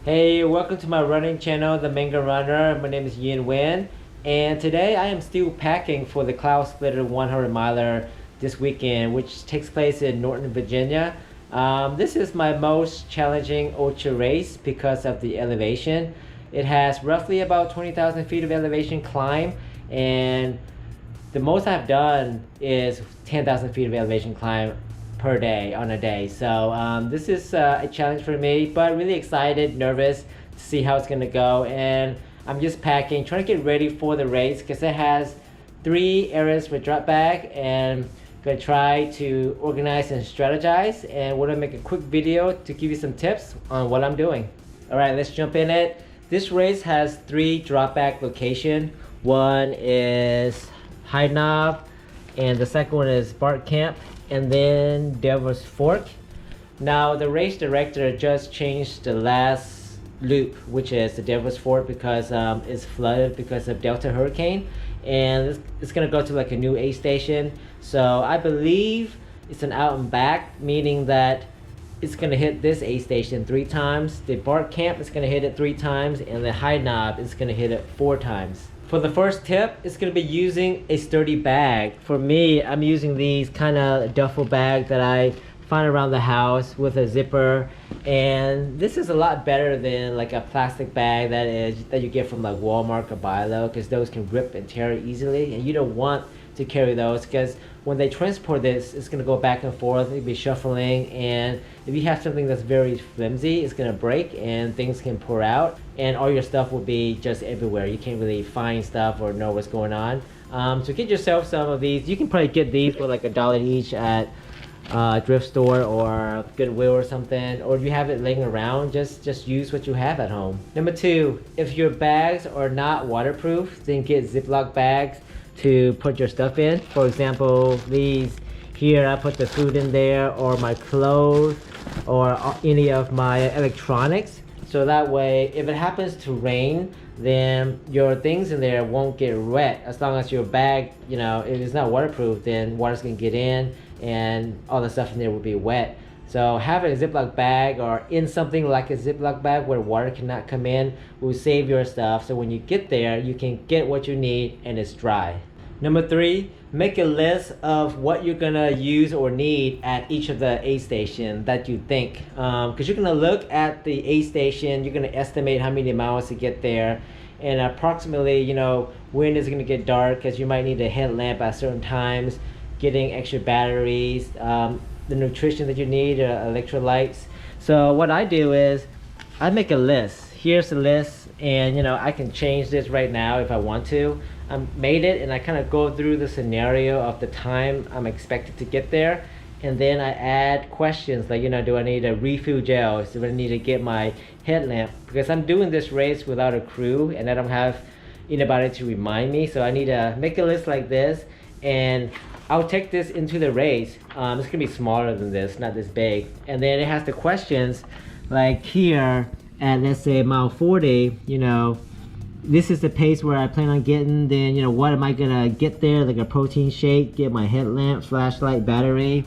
Hey, welcome to my running channel, The Manga Runner. My name is Yin Wen, and today I am still packing for the Cloudsplitter 100 miler this weekend, which takes place in Norton, Virginia. This is my most challenging ultra race because of the elevation. It has roughly about 20,000 feet of elevation climb, and the most I've done is 10,000 feet of elevation climb per day on a day. So this is a challenge for me, but really excited, nervous to see how it's gonna go. And I'm just packing, trying to get ready for the race because it has 3 areas for drop bag, and gonna try to organize and strategize, and we're gonna make a quick video to give you some tips on what I'm doing. All right, let's jump in it. This race has 3 drop bag locations. One is High Knob, and the second one is Bark Camp, and then Devil's Fork. Now the race director just changed the last loop, which is the Devil's Fork, because it's flooded because of Delta hurricane, and it's gonna go to like a new aid station. So I believe it's an out and back, meaning that it's gonna hit this aid station 3 times. The Bark Camp is gonna hit it 3 times, and the High Knob is gonna hit it 4 times. For the first tip, it's gonna be using a sturdy bag. For me, I'm using these kind of duffel bag that I find around the house with a zipper, and this is a lot better than like a plastic bag that you get from like Walmart or Bilo, because those can rip and tear easily, and you don't want to carry those because when they transport this, it's going to go back and forth, it'll be shuffling, and if you have something that's very flimsy, it's going to break and things can pour out, and all your stuff will be just everywhere. You can't really find stuff or know what's going on. So get yourself some of these. You can probably get these for like $1 each at thrift store or Goodwill or something, or if you have it laying around, just use what you have at home. Number 2, if your bags are not waterproof, then get Ziploc bags to put your stuff in. For example, these here, I put the food in there, or my clothes, or any of my electronics, so that way if it happens to rain, then your things in there won't get wet. As long as your bag, if it's not waterproof, then water's gonna get in and all the stuff in there will be wet. So having a Ziploc bag, or in something like a Ziploc bag where water cannot come in, will save your stuff, so when you get there you can get what you need and it's dry. Number 3, make a list of what you're gonna use or need at each of the aid station that you think, because you're gonna look at the aid station, you're gonna estimate how many miles to get there, and approximately when it's gonna get dark, because you might need a headlamp at certain times, getting extra batteries, the nutrition that you need, electrolytes. So what I do is I make a list. Here's the list, and I can change this right now if I want to. I made it, and I kind of go through the scenario of the time I'm expected to get there, and then I add questions like, do I need a refill gel? Do I need to get my headlamp? Because I'm doing this race without a crew, and I don't have anybody to remind me, so I need to make a list like this, and I'll take this into the race. It's gonna be smaller than this, not this big. And then it has the questions like here at, let's say, mile 40, this is the pace where I plan on getting, then what am I gonna get there, like a protein shake, get my headlamp, flashlight, battery,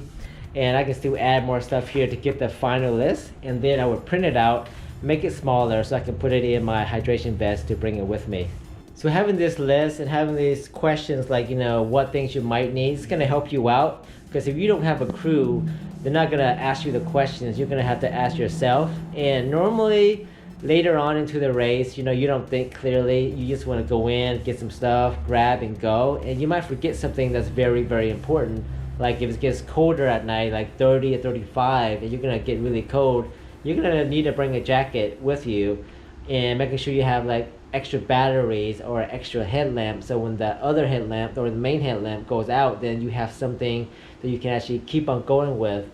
and I can still add more stuff here to get the final list, and then I would print it out, make it smaller so I can put it in my hydration vest to bring it with me. So having this list and having these questions like, what things you might need, it's gonna help you out, because if you don't have a crew, they're not gonna ask you the questions, you're gonna have to ask yourself. And normally later on into the race, you don't think clearly, you just wanna go in, get some stuff, grab and go, and you might forget something that's very, very important. Like if it gets colder at night, like 30 or 35, and you're gonna get really cold, you're gonna need to bring a jacket with you, and making sure you have like extra batteries or extra headlamp, so when the other headlamp or the main headlamp goes out, then you have something that you can actually keep on going with.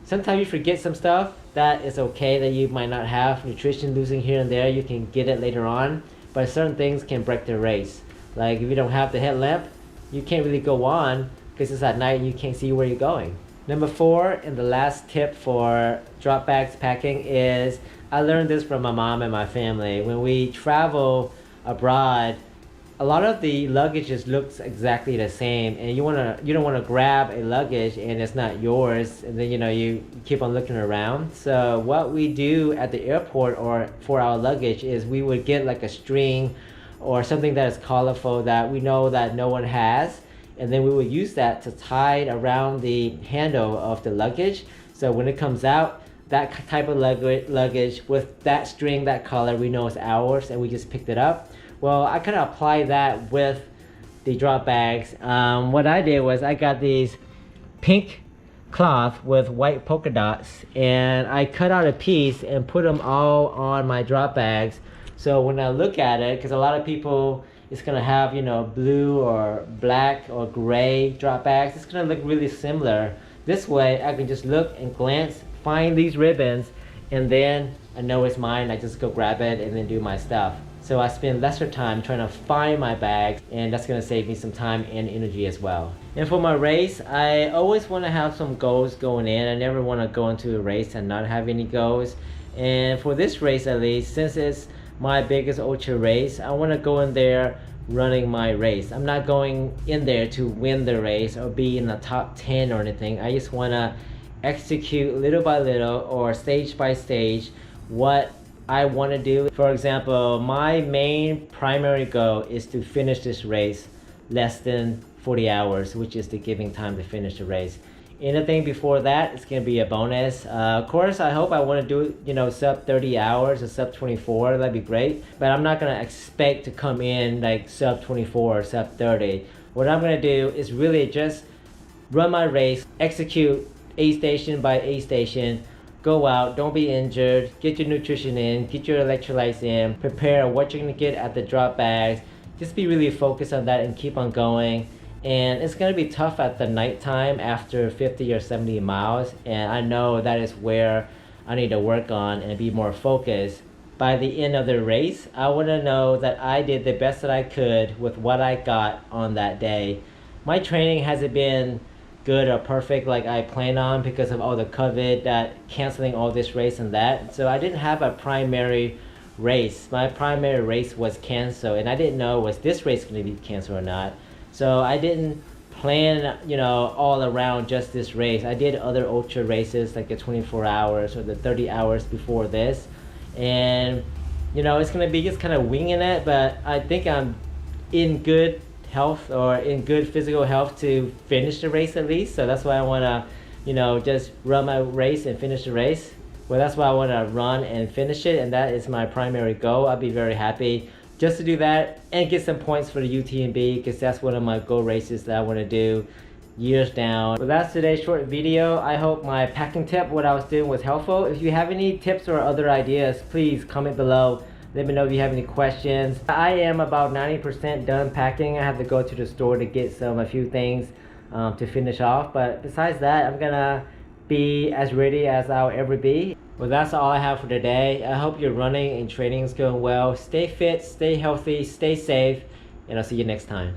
Sometimes you forget some stuff. That is okay, that you might not have nutrition losing here and there, you can get it later on, but certain things can break the race. Like if you don't have the headlamp, you can't really go on because it's at night and you can't see where you're going. Number 4, and the last tip for drop bags packing, is I learned this from my mom and my family. When we travel abroad, a lot of the luggage just looks exactly the same, and you don't wanna grab a luggage and it's not yours, and then you keep on looking around. So what we do at the airport or for our luggage is we would get like a string or something that is colorful that we know that no one has, and then we would use that to tie it around the handle of the luggage. So when it comes out, that type of luggage with that string, that color, we know it's ours, and we just picked it up. Well, I kind of apply that with the drop bags. What I did was I got these pink cloth with white polka dots, and I cut out a piece and put them all on my drop bags. So when I look at it, because a lot of people, it's gonna have blue or black or gray drop bags, it's gonna look really similar. This way I can just look and glance, find these ribbons, and then I know it's mine. I just go grab it and then do my stuff. So I spend lesser time trying to find my bags, and that's gonna save me some time and energy as well. And for my race, I always wanna have some goals going in. I never wanna go into a race and not have any goals. And for this race at least, since it's my biggest ultra race, I wanna go in there running my race. I'm not going in there to win the race or be in the top 10 or anything. I just wanna execute little by little or stage by stage what I want to do. For example, my main primary goal is to finish this race less than 40 hours, which is the giving time to finish the race. Anything before that, it's going to be a bonus. Of course, I hope I want to do sub 30 hours or sub 24. That'd be great. But I'm not going to expect to come in like sub 24 or sub 30. What I'm going to do is really just run my race, execute aid station by aid station, go out, don't be injured, get your nutrition in, get your electrolytes in, prepare what you're gonna get at the drop bags. Just be really focused on that and keep on going. And it's gonna be tough at the nighttime after 50 or 70 miles. And I know that is where I need to work on and be more focused. By the end of the race, I wanna know that I did the best that I could with what I got on that day. My training hasn't been good or perfect like I planned on because of all the COVID, that canceling all this race and that. So I didn't have a primary race. My primary race was canceled, and I didn't know was this race going to be canceled or not. So I didn't plan all around just this race. I did other ultra races like the 24 hours or the 30 hours before this, and it's going to be just kind of winging it. But I think I'm in good health or in good physical health to finish the race at least. So that's why I want to just run my race and finish the race. Well, that's why I want to run and finish it, and that is my primary goal. I'll be very happy just to do that and get some points for the UTMB, because that's one of my goal races that I want to do years down. Well, that's today's short video. I hope my packing tip, what I was doing, was helpful. If you have any tips or other ideas, please comment below. Let me know if you have any questions. I am about 90% done packing. I have to go to the store to get a few things to finish off. But besides that, I'm gonna be as ready as I'll ever be. Well, that's all I have for today. I hope your running and training is going well. Stay fit, stay healthy, stay safe, and I'll see you next time.